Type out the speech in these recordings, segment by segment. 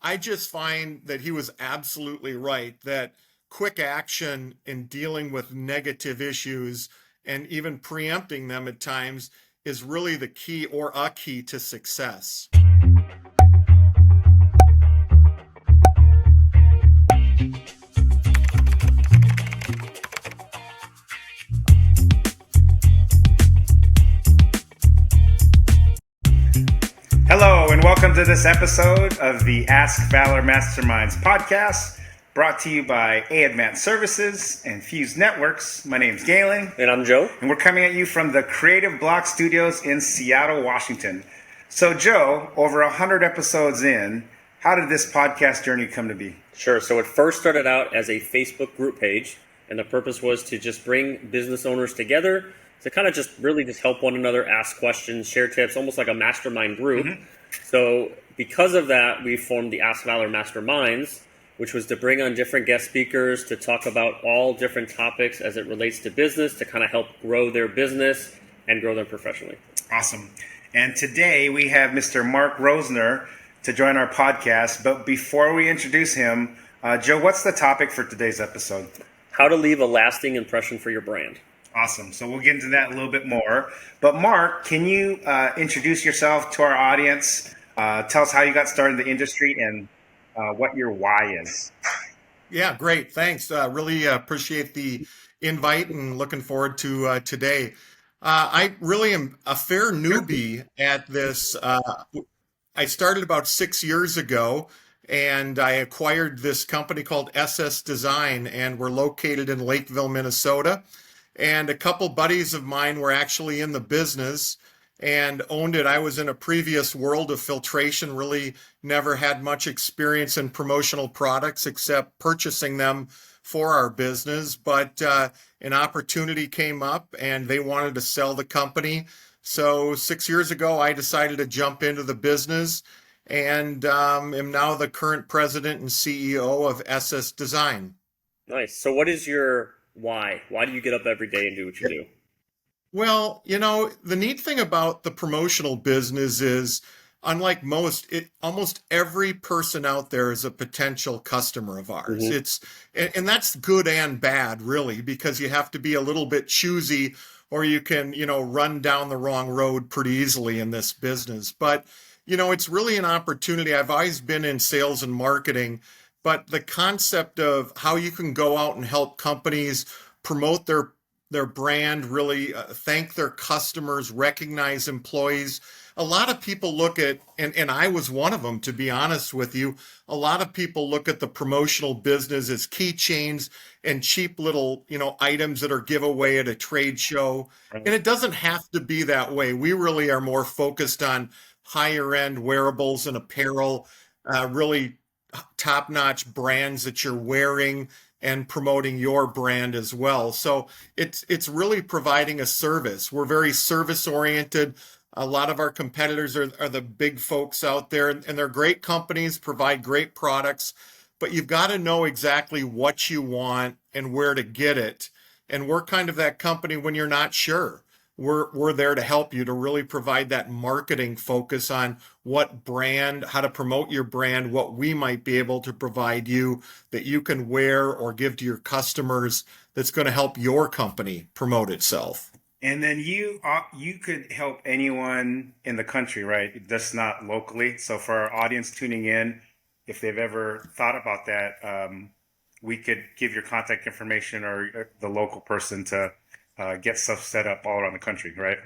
I just find that he was absolutely right that quick action in dealing with negative issues and even preempting them at times is really the key or a key to success. Hello, and welcome to this episode of the Ask Valor Masterminds podcast, brought to you by Advanced Services and Fuse Networks. My name's Galen. And I'm Joe. And we're coming at you from the Creative Block Studios in Seattle, Washington. So, Joe, over 100 episodes in, how did this podcast journey come to be? Sure. So it first started out as a Facebook group page, and the purpose was to just bring business owners together to kind of just help one another, ask questions, share tips, almost like a mastermind group. Mm-hmm. So because of that, we formed the Ask Valor Masterminds, which was to bring on different guest speakers to talk about all different topics as it relates to business, to kind of help grow their business and grow them professionally. Awesome. And today we have Mr. Mark Rosner to join our podcast. But before we introduce him, Joe, what's the topic for today's episode? How to leave a lasting impression for your brand. Awesome. So we'll get into that a little bit more. But Mark, can you introduce yourself to our audience? Tell us how you got started in the industry and what your why is. Yeah, great. Thanks. Really appreciate the invite and looking forward to today. I really am a fair newbie at this. I started about 6 years ago, and I acquired this company called SS Design, and we're located in Lakeville, Minnesota. And a couple buddies of mine were actually in the business and owned it. I was in a previous world of filtration, really never had much experience in promotional products except purchasing them for our business. But an opportunity came up and they wanted to sell the company. So 6 years ago, I decided to jump into the business and am now the current president and CEO of SS Design. Nice. So what is your why? Why do you get up every day and do what you do? Well, the neat thing about the promotional business is, unlike almost every person out there is a potential customer of ours. Mm-hmm. And that's good and bad, really, because you have to be a little bit choosy or you can, run down the wrong road pretty easily in this business. But, it's really an opportunity. I've always been in sales and marketing, but the concept of how you can go out and help companies promote their brand, really thank their customers, recognize employees. A lot of people look at, and I was one of them, to be honest with you, a lot of people look at the promotional business as keychains and cheap little, items that are giveaway at a trade show. Right. And it doesn't have to be that way. We really are more focused on higher end wearables and apparel, really top-notch brands that you're wearing and promoting your brand as well. So it's really providing a service. We're very service oriented. A lot of our competitors are the big folks out there, and they're great companies, provide great products, but you've got to know exactly what you want and where to get it. And we're kind of that company when you're not sure. We're there to help you to really provide that marketing focus on what brand, how to promote your brand, what we might be able to provide you that you can wear or give to your customers that's going to help your company promote itself. And then you could help anyone in the country, right? Just not locally. So for our audience tuning in, if they've ever thought about that, we could give your contact information or the local person to get stuff set up all around the country, right?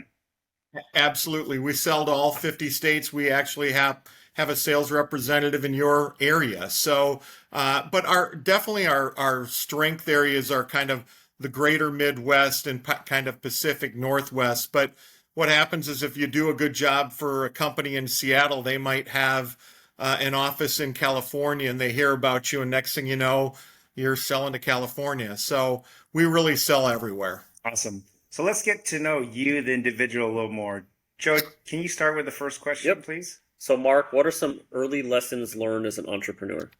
Absolutely. We sell to all 50 states. We actually have a sales representative in your area. So, but our strength areas are kind of the greater Midwest and kind of Pacific Northwest. But what happens is if you do a good job for a company in Seattle, they might have an office in California and they hear about you. And next thing you know, you're selling to California. So we really sell everywhere. Awesome. So let's get to know you, the individual, a little more. Joe, can you start with the first question, please? So Mark, what are some early lessons learned as an entrepreneur?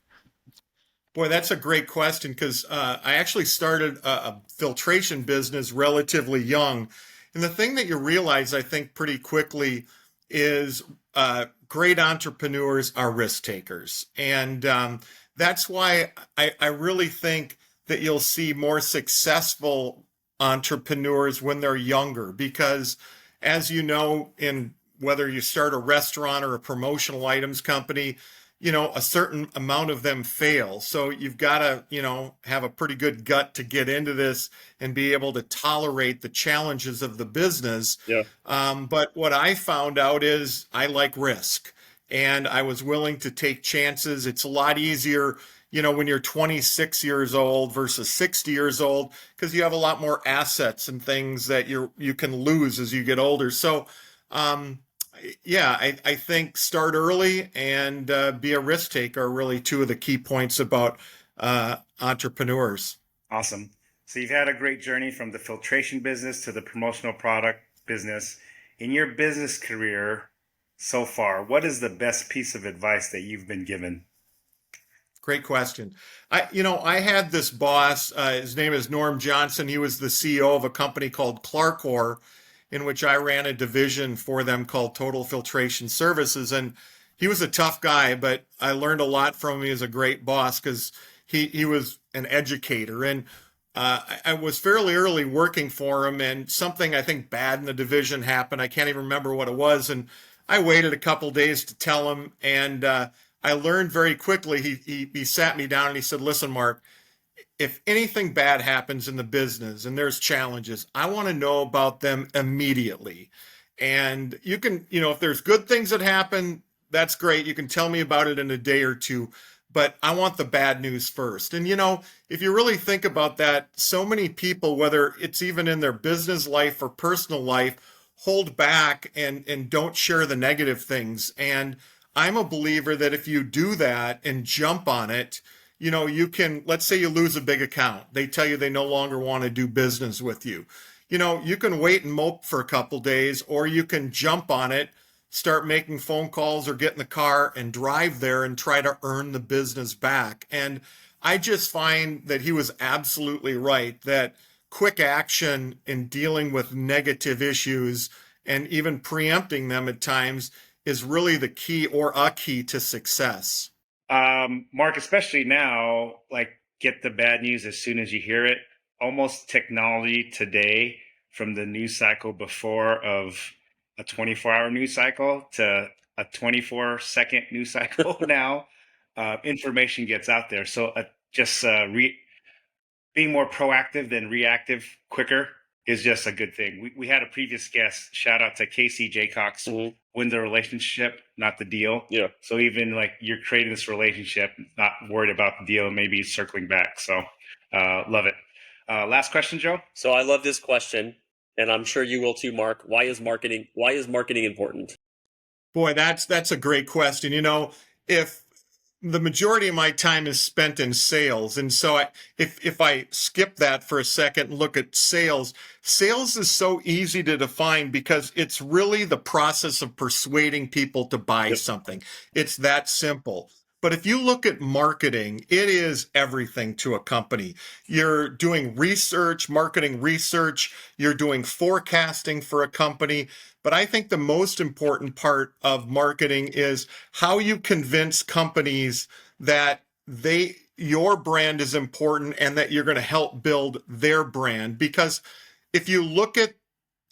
Boy, that's a great question because I actually started a filtration business relatively young. And the thing that you realize, I think, pretty quickly is great entrepreneurs are risk takers. And that's why I really think that you'll see more successful entrepreneurs when they're younger, because as you know, in whether you start a restaurant or a promotional items company, a certain amount of them fail. So you've got to, have a pretty good gut to get into this and be able to tolerate the challenges of the business. Yeah. But what I found out is I like risk, and I was willing to take chances. It's a lot easier, when you're 26 years old versus 60 years old, because you have a lot more assets and things that you can lose as you get older. So, yeah, I think start early and be a risk taker are really two of the key points about entrepreneurs. Awesome. So you've had a great journey from the filtration business to the promotional product business. In your business career so far, what is the best piece of advice that you've been given? Great question. I had this boss. His name is Norm Johnson. He was the CEO of a company called Clarcor, in which I ran a division for them called Total Filtration Services. And he was a tough guy, but I learned a lot from him. He was a great boss because he was an educator. And I was fairly early working for him, and something I think bad in the division happened. I can't even remember what it was. And I waited a couple days to tell him. And I learned very quickly. He sat me down and he said, "Listen, Mark, if anything bad happens in the business and there's challenges, I want to know about them immediately. And you can, if there's good things that happen, that's great. You can tell me about it in a day or two, but I want the bad news first." And, if you really think about that, so many people, whether it's even in their business life or personal life, hold back and don't share the negative things. And I'm a believer that if you do that and jump on it, you can, let's say you lose a big account. They tell you they no longer want to do business with you. You can wait and mope for a couple days, or you can jump on it, start making phone calls or get in the car and drive there and try to earn the business back. And I just find that he was absolutely right, that quick action in dealing with negative issues and even preempting them at times is really the key, or a key, to success. Mark, especially now, like, get the bad news as soon as you hear it. Almost technology today, from the news cycle before of a 24-hour news cycle to a 24-second news cycle now, information gets out there. So just being more proactive than reactive quicker is just a good thing. We had a previous guest, shout out to Casey Jaycox, win the relationship, not the deal. Yeah. So even like you're creating this relationship, not worried about the deal, maybe circling back. So love it. Last question, Joe. So I love this question, and I'm sure you will too, Mark. Why is marketing important? Boy, that's a great question. If the majority of my time is spent in sales, and so if I skip that for a second and look at sales is so easy to define because it's really the process of persuading people to buy something. It's that simple. But if you look at marketing, it is everything to a company. You're doing research, marketing research, you're doing forecasting for a company. But I think the most important part of marketing is how you convince companies that your brand is important and that you're going to help build their brand. Because if you look at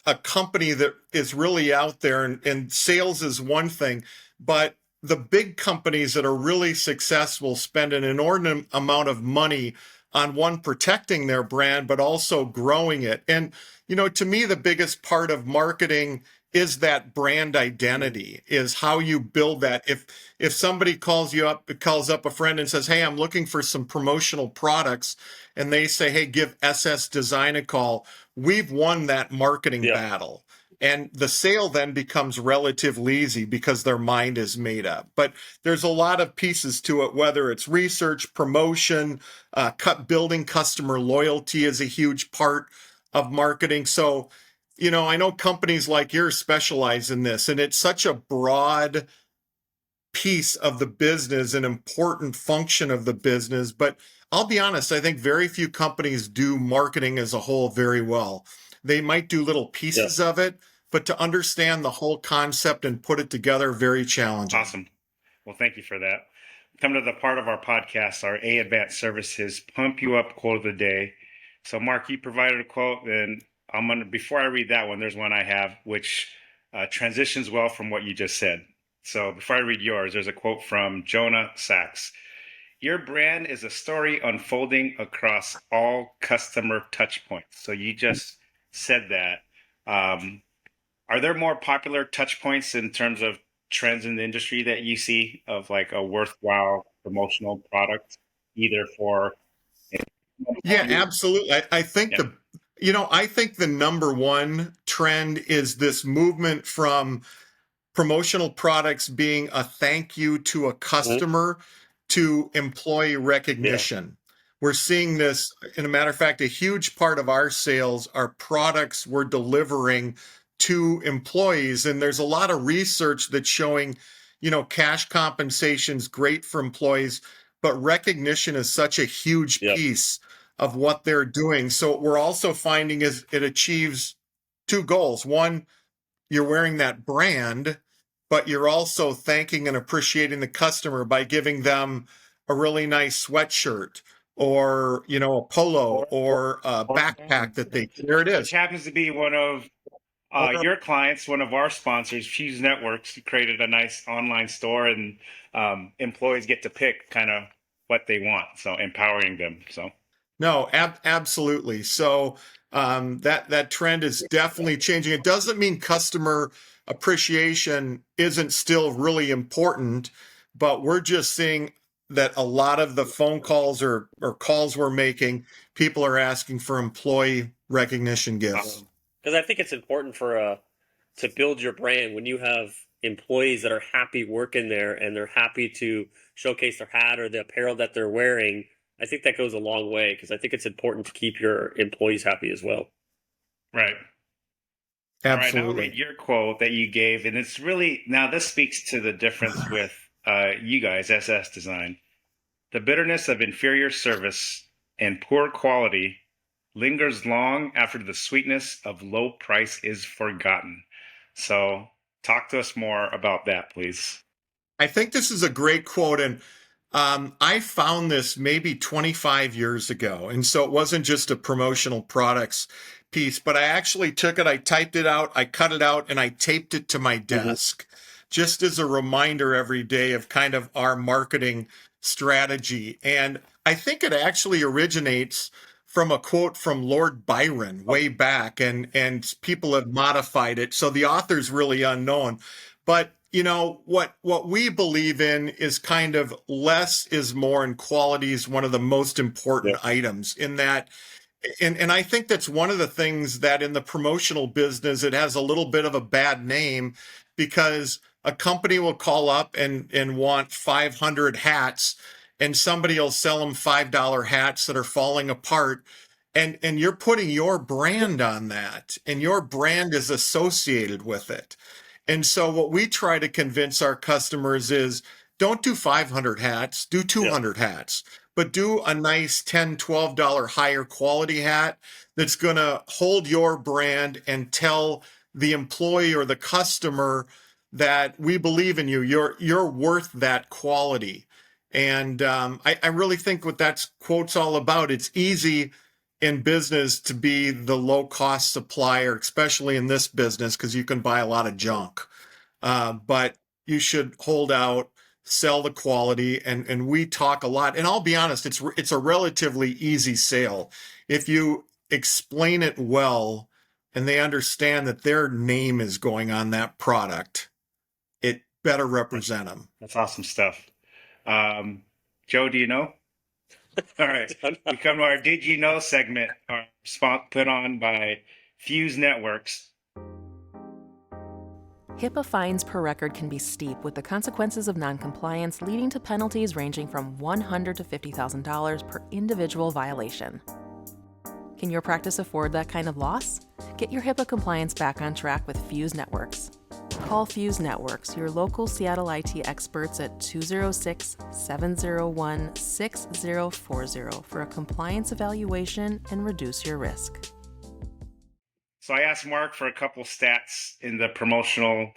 a company that is really out there, and sales is one thing, but the big companies that are really successful spend an inordinate amount of money on, one, protecting their brand, but also growing it. And, to me, the biggest part of marketing is that brand identity, is how you build that. If somebody calls up a friend and says, "Hey, I'm looking for some promotional products," and they say, "Hey, give SS Design a call," we've won that marketing battle. And the sale then becomes relatively easy because their mind is made up. But there's a lot of pieces to it, whether it's research, promotion, building customer loyalty is a huge part of marketing. So, I know companies like yours specialize in this, and it's such a broad piece of the business, an important function of the business. But I'll be honest, I think very few companies do marketing as a whole very well. They might do little pieces of it, but to understand the whole concept and put it together, very challenging. Awesome. Well, thank you for that. Come to the part of our podcast, our A Advanced Services Pump You Up Quote of the Day. So, Mark, you provided a quote, and before I read that one, there's one I have which transitions well from what you just said. So, before I read yours, there's a quote from Jonah Sachs. Your brand is a story unfolding across all customer touch points. So, you just said that. Are there more popular touch points in terms of trends in the industry that you see of like a worthwhile promotional product, either for? Yeah, absolutely. I think Yeah. I think the number one trend is this movement from promotional products being a thank you to a customer to employee recognition. We're seeing this, in a matter of fact, a huge part of our sales are products we're delivering to employees. And there's a lot of research that's showing, cash compensation is great for employees, but recognition is such a huge piece of what they're doing. So what we're also finding is it achieves two goals. One, you're wearing that brand, but you're also thanking and appreciating the customer by giving them a really nice sweatshirt or, a polo or a backpack that there it Which is. happens to be one of your clients, one of our sponsors, Fuse Networks, created a nice online store, and employees get to pick kind of what they want. So empowering them. So No, absolutely. So that trend is definitely changing. It doesn't mean customer appreciation isn't still really important, but we're just seeing that a lot of the phone calls or calls we're making, people are asking for employee recognition gifts. Because I think it's important to build your brand when you have employees that are happy working there and they're happy to showcase their hat or the apparel that they're wearing. I think that goes a long way because I think it's important to keep your employees happy as well. right. Absolutely. All right, now I'll read your quote that you gave, and it's really, now this speaks to the difference with you guys, SS Design. The bitterness of inferior service and poor quality lingers long after the sweetness of low price is forgotten. So talk to us more about that, please. I think this is a great quote, and I found this maybe 25 years ago. And so it wasn't just a promotional products piece, but I actually took it, I typed it out, I cut it out, and I taped it to my desk just as a reminder every day of kind of our marketing strategy. And I think it actually originates from a quote from Lord Byron way back, and people have modified it. So the author's really unknown. But what we believe in is kind of less is more, and quality is one of the most important items in that. And I think that's one of the things that in the promotional business, it has a little bit of a bad name because a company will call up and want 500 hats, and somebody will sell them $5 hats that are falling apart. And you're putting your brand on that, and your brand is associated with it. And so what we try to convince our customers is don't do 500 hats, do 200 hats, but do a nice $10, $12 higher quality hat that's going to hold your brand and tell the employee or the customer that we believe in you. You're worth that quality. And I really think what that quote's all about. It's easy in business to be the low cost supplier, especially in this business, because you can buy a lot of junk. But you should hold out, sell the quality, and we talk a lot. And I'll be honest, it's a relatively easy sale. If you explain it well and they understand that their name is going on that product, it better represent them. That's awesome stuff. Joe, do you know? All right. We come to our Did You Know segment, our spot put on by Fuse Networks. HIPAA fines per record can be steep, with the consequences of noncompliance leading to penalties ranging from $100,000 to $50,000 per individual violation. Can your practice afford that kind of loss? Get your HIPAA compliance back on track with Fuse Networks. Call Fuse Networks, your local Seattle IT experts at 206-701-6040 for a compliance evaluation and reduce your risk. So I asked Mark for a couple stats in the promotional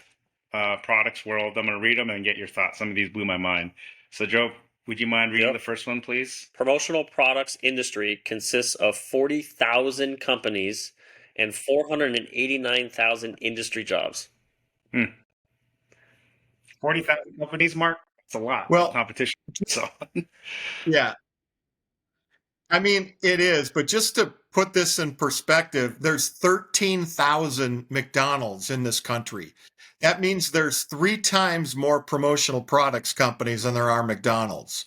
products world. I'm going to read them and get your thoughts. Some of these blew my mind. So Joe, would you mind reading Yep. the first one, please? Promotional products industry consists of 40,000 companies and 489,000 industry jobs. 40,000 companies, Mark? That's a lot of Well, competition. So yeah. I mean, it is, but just to put this in perspective, there's 13,000 McDonald's in this country. That means there's 3 times more promotional products companies than there are McDonald's.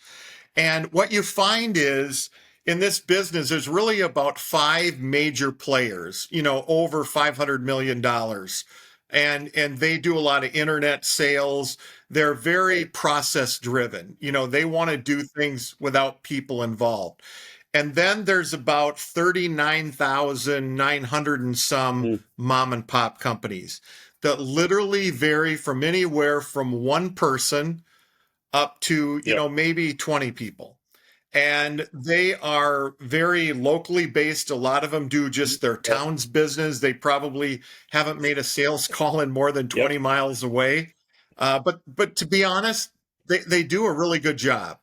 And what you find is in this business, there's really about 5 major players, over $500 million. And they do a lot of internet sales. They're very process driven. They want to do things without people involved. And then there's about 39,900 and some Mm. mom and pop companies that literally vary from anywhere from 1 person up to, Yep. maybe 20 people. And they are very locally based. A lot of them do just their Yep. town's business. They probably haven't made a sales call in more than 20 Yep. miles away. But to be honest, they do a really good job.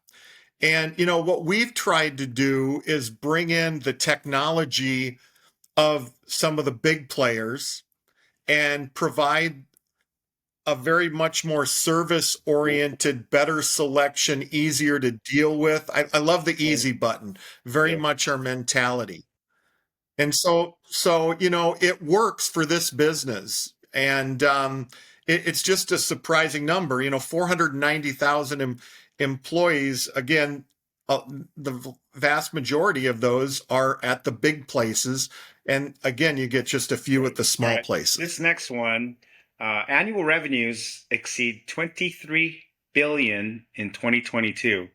And what we've tried to do is bring in the technology of some of the big players and provide a very much more service oriented, better selection, easier to deal with. I love the easy button, very Yep. much our mentality. And so it works for this business. And it's just a surprising number. 490,000 employees. Again, the vast majority of those are at the big places. And again, you get just a few at the small All right. places. This next one, annual revenues exceed 23 billion in 2022.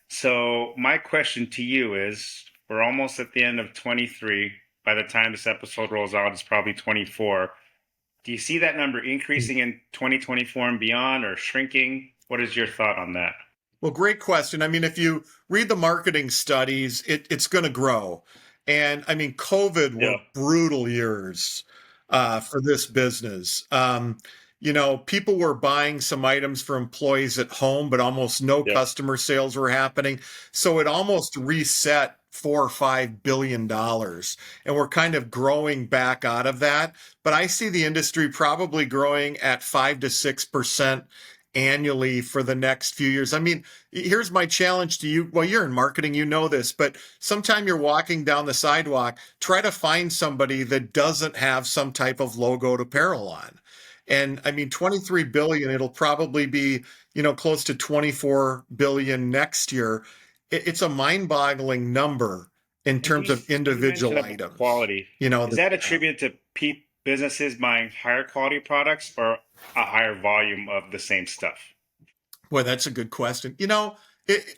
So my question to you is, we're almost at the end of 23. By the time this episode rolls out, it's probably 24. Do you see that number increasing in 2024 and beyond, or shrinking? What is your thought on that? Well, great question. I mean, if you read the marketing studies, it's going to grow. And I mean, COVID were Yeah. brutal years for this business. People were buying some items for employees at home, but almost no Yep. customer sales were happening. So it almost reset $4 or $5 billion. And we're kind of growing back out of that. But I see the industry probably growing at 5 to 6% annually for the next few years. I mean, here's my challenge to you. Well, you're in marketing, you know this, but sometime you're walking down the sidewalk, try to find somebody that doesn't have some type of logoed apparel on. And I mean, 23 billion, it'll probably be, close to 24 billion next year. It's a mind-boggling number in terms of You individual mentioned about items. quality. Is that that attributed to businesses buying higher quality products or a higher volume of the same stuff? Boy, that's a good question.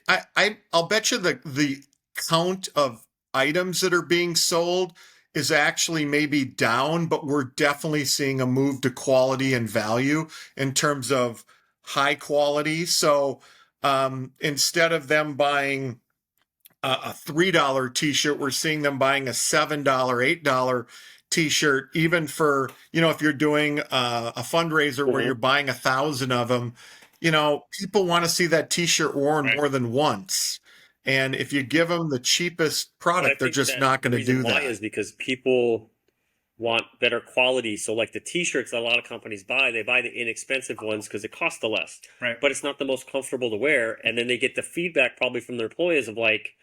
I'll bet you the count of items that are being sold is actually maybe down, but we're definitely seeing a move to quality and value in terms of high quality. So instead of them buying a $3 t-shirt, we're seeing them buying a $7, $8 t-shirt, even for, if you're doing a fundraiser where Mhm. you're buying 1,000 of them, people want to see that t-shirt worn Right. more than once. And if you give them the cheapest But I product, they're think just that not the going to reason do why that. is because people want better quality. So like the t-shirts that a lot of companies buy, they buy the inexpensive ones because it costs the less, Right. but it's not the most comfortable to wear. And then they get the feedback probably from their employees of like,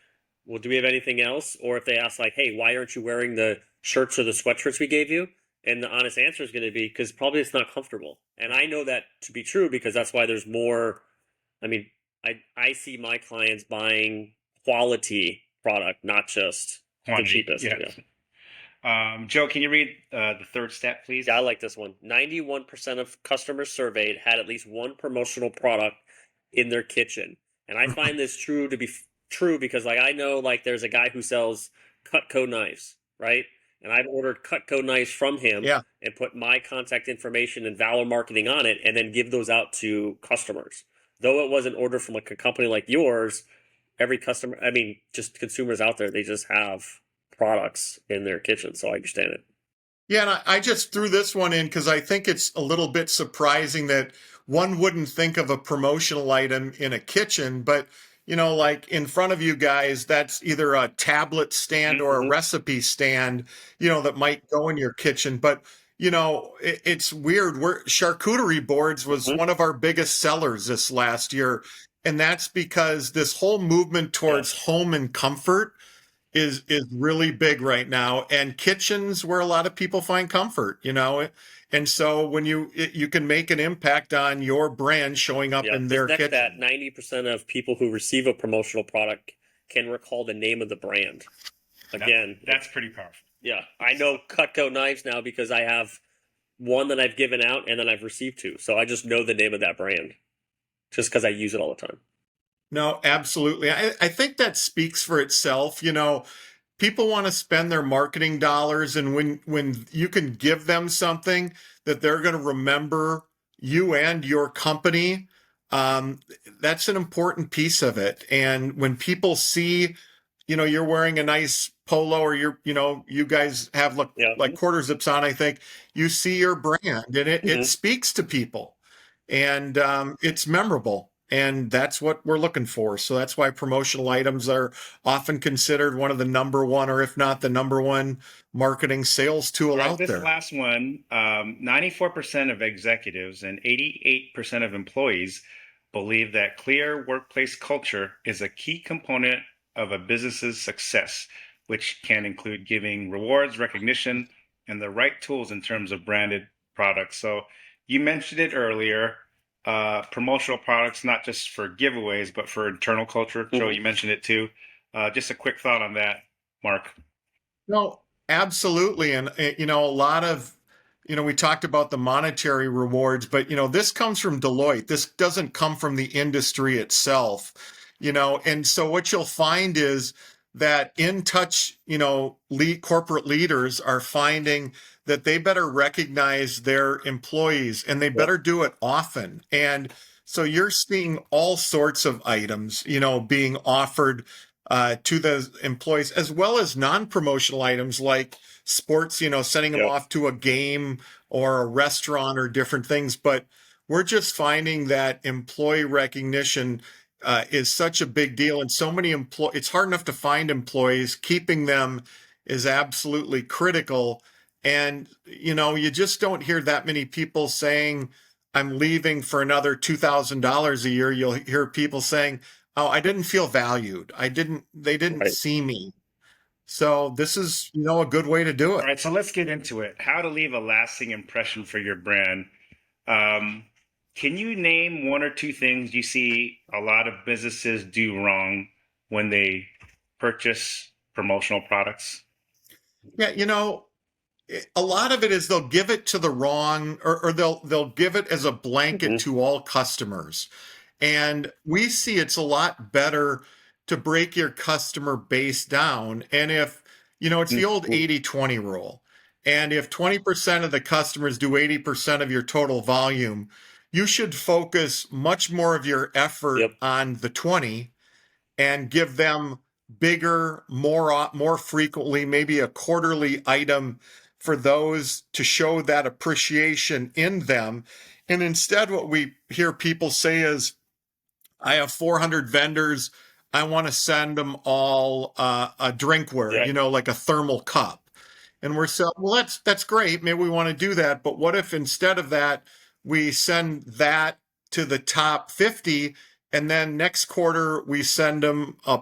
well, do we have anything else? Or if they ask like, hey, why aren't you wearing the shirts or the sweatshirts we gave you? And the honest answer is going to be because probably it's not comfortable. And I know that to be true because that's why there's more. I mean, I see my clients buying quality product, not just the Quantity. cheapest. Yeah. Joe, can you read the third stat, please? Yeah, I like this one. 91% of customers surveyed had at least one promotional product in their kitchen. And I find this true to be true because like I know like there's a guy who sells Cutco knives, right? And I've ordered Cutco knives from him Yeah. and put my contact information and Valor marketing on it and then give those out to customers. Though it wasn't ordered from like a company like yours, every customer, I mean, just consumers out there, they just have products in their kitchen. So I understand it. Yeah, and I just threw this one in because I think it's a little bit surprising that one wouldn't think of a promotional item in a kitchen, but like in front of you guys, that's either a tablet stand or a Mm-hmm. recipe stand, that might go in your kitchen. But it's weird. Charcuterie boards was Mm-hmm. one of our biggest sellers this last year, and that's because this whole movement towards Yes. home and comfort is really big right now, and kitchens where a lot of people find comfort, and so when you can make an impact on your brand showing up Yeah. in This their next that kitchen. 90% of people who receive a promotional product can recall the name of the brand. Again, That's pretty powerful. yeah, I know Cutco knives now because I have one that I've given out and then I've received two. So I just know the name of that brand just because I use it all the time. No, absolutely. I think that speaks for itself. People want to spend their marketing dollars, and when you can give them something that they're going to remember you and your company, um, that's an important piece of it. And when people see, you're wearing a nice polo, or you guys have Yeah. like quarter zips on, I think you see your brand, and it Mm-hmm. speaks to people, and it's memorable. And that's what we're looking for. So that's why promotional items are often considered one of the number one, or if not the number one, marketing sales All tool right, out this there. last one, 94% of executives and 88% of employees believe that clear workplace culture is a key component of a business's success, which can include giving rewards, recognition, and the right tools in terms of branded products. So you mentioned it earlier, promotional products, not just for giveaways, but for internal culture. Joe, Mm-hmm. you mentioned it too. Just a quick thought on that, Mark. No, absolutely. And, a lot of, we talked about the monetary rewards, but, this comes from Deloitte. This doesn't come from the industry itself, and so what you'll find is that in touch, corporate leaders are finding that they better recognize their employees, and they Yep. better do it often. And so you're seeing all sorts of items, being offered to the employees, as well as non-promotional items like sports, sending them Yep. off to a game or a restaurant or different things. But we're just finding that employee recognition is such a big deal, and so many it's hard enough to find employees. Keeping them is absolutely critical. And you just don't hear that many people saying, I'm leaving for another $2,000 a year. You'll hear people saying, oh, I didn't feel valued. They didn't Right. see me. So this is, a good way to do All it. right, so let's get into it. How to leave a lasting impression for your brand. Um, can you name one or two things you see a lot of businesses do wrong when they purchase promotional products? Yeah, a lot of it is they'll give it to the wrong, or they'll give it as a blanket Mm-hmm. to all customers. And we see it's a lot better to break your customer base down. And if, it's the old Mm-hmm. 80-20 rule. And if 20% of the customers do 80% of your total volume, you should focus much more of your effort Yep. on the 20 and give them bigger, more frequently, maybe a quarterly item for those to show that appreciation in them. And instead, what we hear people say is, I have 400 vendors. I want to send them all a drinkware, Yeah. like a thermal cup. And we're saying, well, that's great. Maybe we want to do that. But what if instead of that, we send that to the top 50, and then next quarter we send them a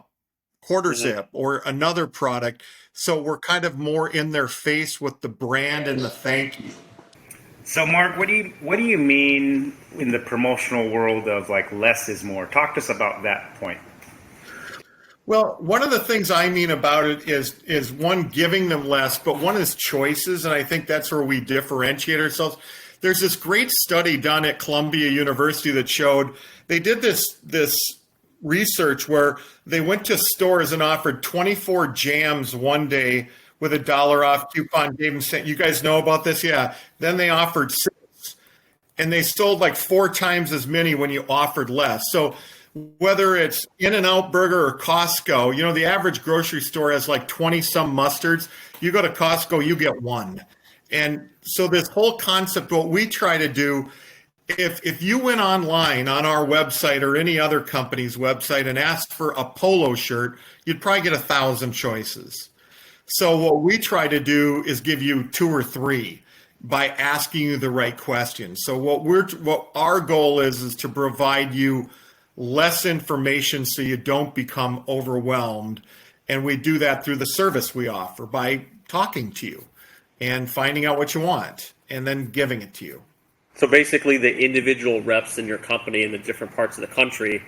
quarter Mm-hmm. zip or another product? So we're kind of more in their face with the brand and the thank you. So, Mark, what do you mean in the promotional world of like less is more? Talk to us about that point. Well, one of the things I mean about it is one, giving them less, but one is choices, and I think that's where we differentiate ourselves. There's this great study done at Columbia University that showed they did this research where they went to stores and offered 24 jams one day with $1 off coupon. Gave them, you guys know about this, yeah. Then they offered six, and they sold like 4 times as many when you offered less. So whether it's In-N-Out Burger or Costco, the average grocery store has like 20 some mustards. You go to Costco, you get one. And so this whole concept, what we try to do, if you went online on our website or any other company's website and asked for a polo shirt, you'd probably get 1,000 choices. So what we try to do is give you 2 or 3 by asking you the right questions. So what our goal is to provide you less information so you don't become overwhelmed. And we do that through the service we offer by talking to you and finding out what you want and then giving it to you. So basically the individual reps in your company in the different parts of the country,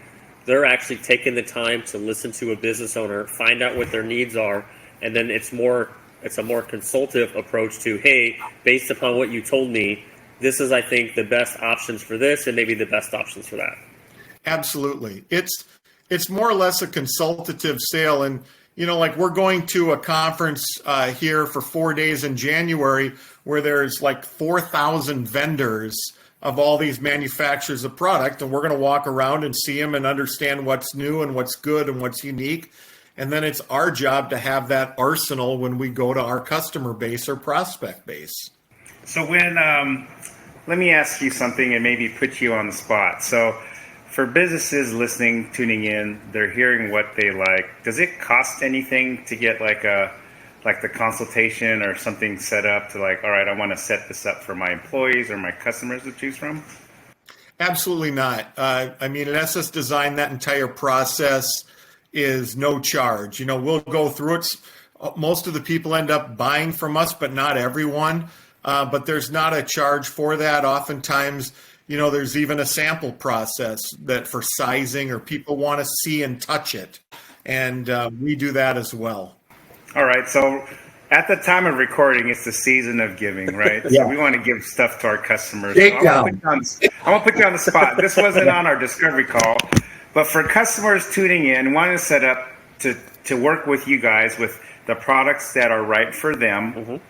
they're actually taking the time to listen to a business owner, find out what their needs are, and then it's a more consultative approach to, hey, based upon what you told me, this is, I think, the best options for this and maybe the best options for that. Absolutely. It's more or less a consultative sale. And, like we're going to a conference here for 4 days in January where there's like 4,000 vendors of all these manufacturers of product. And we're going to walk around and see them and understand what's new and what's good and what's unique. And then it's our job to have that arsenal when we go to our customer base or prospect base. So let me ask you something and maybe put you on the spot. So for businesses listening, tuning in, they're hearing what they like. Does it cost anything to get like the consultation or something set up to all right, I want to set this up for my employees or my customers to choose from? Absolutely not. At SS Design, that entire process is no charge. We'll go through it. Most of the people end up buying from us, but not everyone. But there's not a charge for that. Oftentimes, there's even a sample process that for sizing or people want to see and touch it. And we do that as well. All right. So at the time of recording, it's the season of giving, right? Yeah. So we want to give stuff to our customers. Take I'm going to put you on the spot. This wasn't on our discovery call. But for customers tuning in, wanting to set up to work with you guys with the products that are right for them,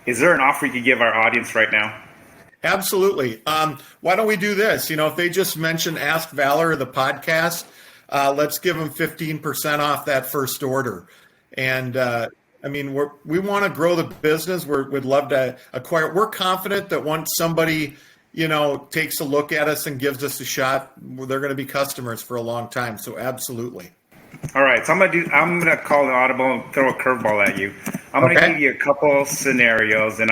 is there an offer you could give our audience right now? Absolutely. Why don't we do this? If they just mention Ask Valor or the podcast, let's give them 15% off that first order. And we want to grow the business. We'd love to acquire. We're confident that once somebody takes a look at us and gives us a shot, they're going to be customers for a long time. So absolutely. All right. So I'm gonna call an audible and throw a curveball at you. I'm going to give you a couple scenarios, and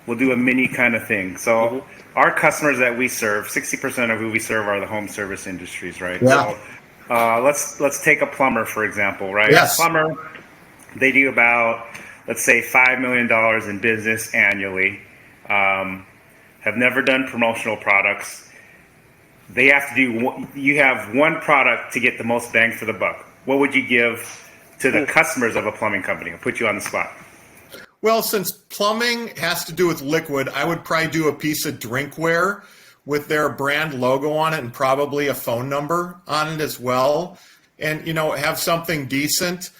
we'll do a mini kind of thing. So our customers that we serve, 60% of who we serve are the home service industries, right? Yeah. So let's take a plumber, for example, right? Yes. A plumber, they do about, let's say, $5 million in business annually. Have never done promotional products. They have to do, you have one product to get the most bang for the buck. What would you give to the customers of a plumbing company? I'll put you on the spot. Well, since plumbing has to do with liquid, I would probably do a piece of drinkware with their brand logo on it and probably a phone number on it as well. And, have something decent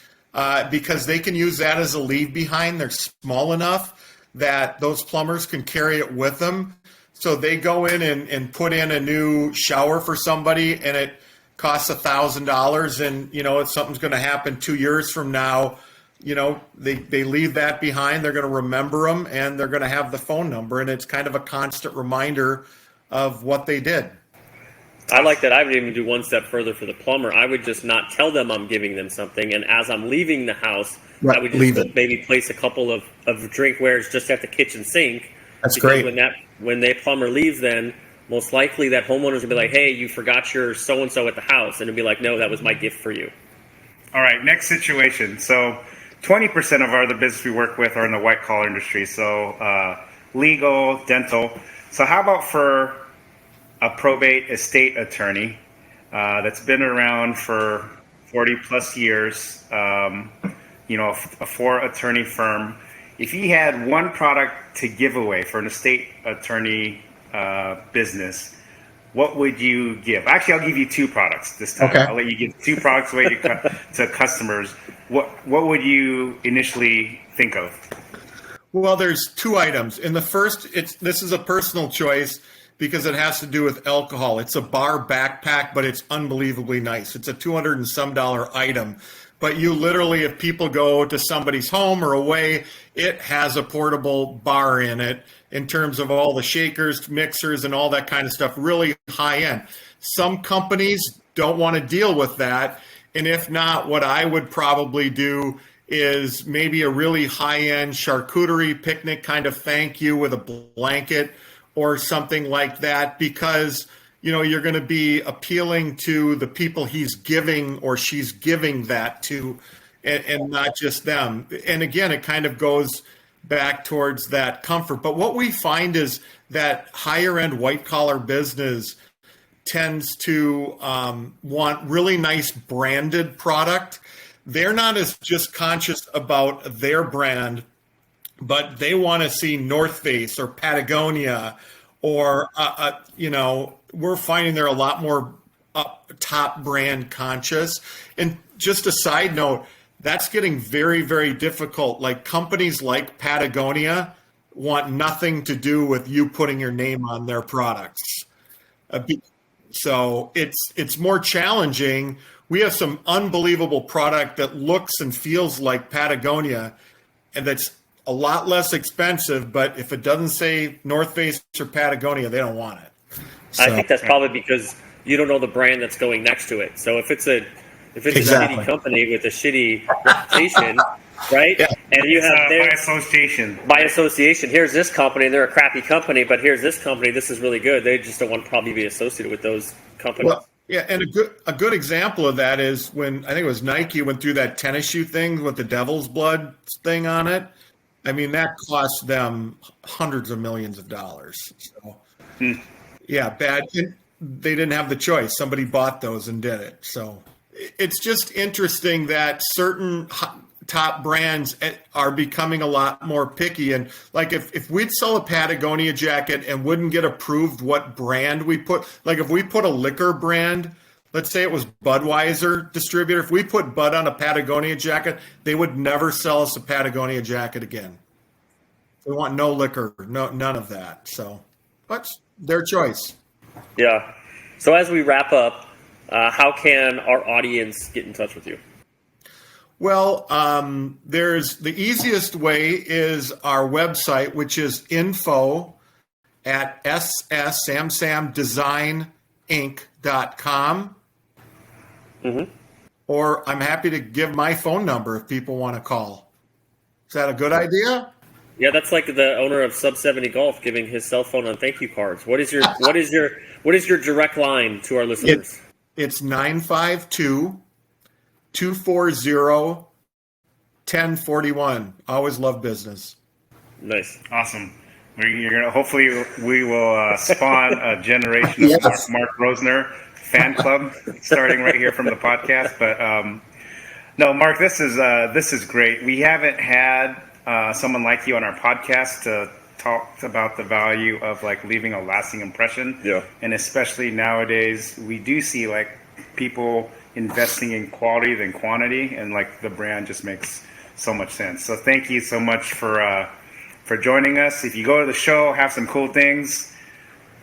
because they can use that as a leave behind. They're small enough that those plumbers can carry it with them. So they go in and put in a new shower for somebody and it costs $1,000 and, if something's going to happen 2 years from now, they leave that behind. They're going to remember them and they're going to have the phone number. And it's kind of a constant reminder of what they did. I like that. I would even do one step further for the plumber. I would just not tell them I'm giving them something. And as I'm leaving the house, right, I would just maybe place a couple of drinkwares just at the kitchen sink. That's because great. When the plumber leaves, then most likely that homeowner's will be like, hey, you forgot your so-and-so at the house. And it'll be like, no, that was my gift for you. All right, next situation. So 20% of the business we work with are in the white collar industry. So legal, dental. So how about for a probate estate attorney that's been around for 40 plus years, a 4-attorney firm. If he had one product to give away for an estate attorney business, what would you give? Actually, I'll give you 2 products this time. Okay. I'll let you give 2 products away to customers. What would you initially think of? Well, there's 2 items. In the first, this is a personal choice because it has to do with alcohol. It's a bar backpack, but it's unbelievably nice. It's a $200 and some item. But you literally, if people go to somebody's home or away, it has a portable bar in it in terms of all the shakers, mixers, and all that kind of stuff, really high end. Some companies don't want to deal with that. And if not, what I would probably do is maybe a really high-end charcuterie picnic kind of thank you with a blanket or something like that, because you're going to be appealing to the people he's giving or she's giving that to, and not just them. And again, it kind of goes back towards that comfort. But what we find is that higher-end white-collar business tends to want really nice branded product. They're not as just conscious about their brand, but they want to see North Face or Patagonia or, we're finding they're a lot more top brand conscious. And just a side note, that's getting very, very difficult. Like companies like Patagonia want nothing to do with you putting your name on their products. So it's more challenging. We have some unbelievable product that looks and feels like Patagonia, and that's a lot less expensive. But if it doesn't say North Face or Patagonia, they don't want it. So, I think that's probably because you don't know the brand that's going next to it. So if it's a shitty company with a shitty reputation, right? Yeah. And you have by association. Here's this company, they're a crappy company, but here's this company, this is really good. They just don't want to probably be associated with those companies. Well, yeah, and a good example of that is when I think it was Nike went through that tennis shoe thing with the devil's blood thing on it. I mean, that cost them hundreds of millions of dollars. So, yeah, bad. They didn't have the choice. Somebody bought those and did it. So it's just interesting that certain top brands are becoming a lot more picky. And like if we'd sell a Patagonia jacket and wouldn't get approved what brand we put, like if we put a liquor brand, let's say it was Budweiser distributor, if we put Bud on a Patagonia jacket, they would never sell us a Patagonia jacket again. They want no liquor, none of that. So that's their choice. Yeah. So as we wrap up, how can our audience get in touch with you? Well, there's the easiest way is our website, which is info@samsamdesigninc.com. Mm-hmm. Or I'm happy to give my phone number if people want to call. Is that a good idea? Yeah, that's like the owner of Sub 70 Golf giving his cell phone on thank you cards. What is your direct line to our listeners? It's 952-240-1041. Always love business. Nice. Awesome. Hopefully we will spawn a generation of Mark Rosner fan club starting right here from the podcast. But no, Mark, this is great. We haven't had someone like you on our podcast to talk about the value of like leaving a lasting impression. Yeah. And especially nowadays, we do see like people investing in quality than quantity, and like the brand just makes so much sense. So thank you so much for joining us. If you go to the show, have some cool things,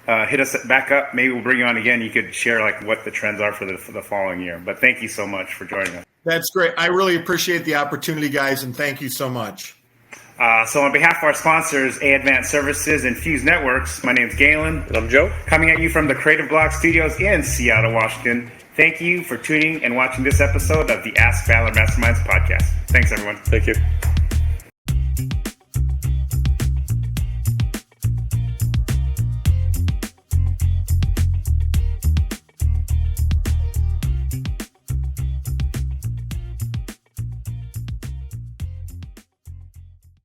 hit us back up. Maybe we'll bring you on again. You could share like what the trends are for the following year. But thank you so much for joining us. That's great. I really appreciate the opportunity, guys, and thank you so much. So on behalf of our sponsors, A Advanced Services and Fuse Networks, my name's Galen. And I'm Joe. Coming at you from the Creative Block Studios in Seattle, Washington. Thank you for tuning and watching this episode of the Ask Valor Masterminds podcast. Thanks, everyone. Thank you.